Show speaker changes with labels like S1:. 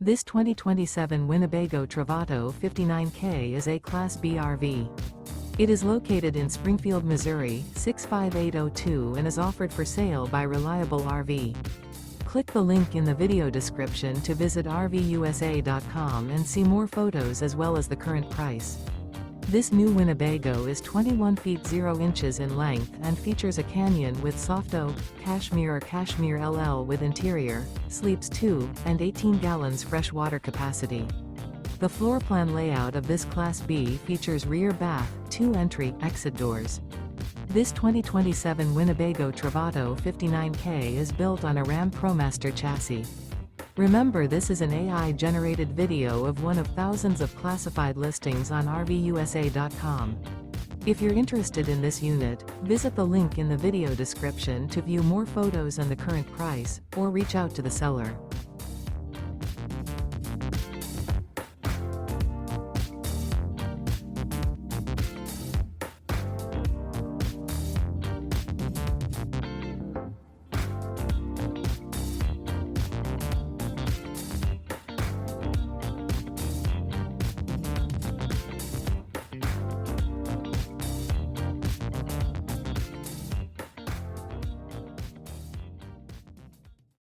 S1: This 2027 Winnebago Travato 59K is a Class B RV. It is located in Springfield, Missouri, 65802 and is offered for sale by Reliable RV. Click the link in the video description to visit RVUSA.com and see more photos as well as the current price. This new Winnebago is 21 feet 0 inches in length and features a canyon with soft oak, Cashmere or Cashmere LL with interior, sleeps 2, and 18 gallons fresh water capacity. The floor plan layout of this Class B features rear bath, 2 entry, exit doors. This 2027 Winnebago Travato 59K is built on a Ram ProMaster chassis. Remember, this is an AI-generated video of one of thousands of classified listings on RVUSA.com. If you're interested in this unit, visit the link in the video description to view more photos and the current price, or reach out to the seller.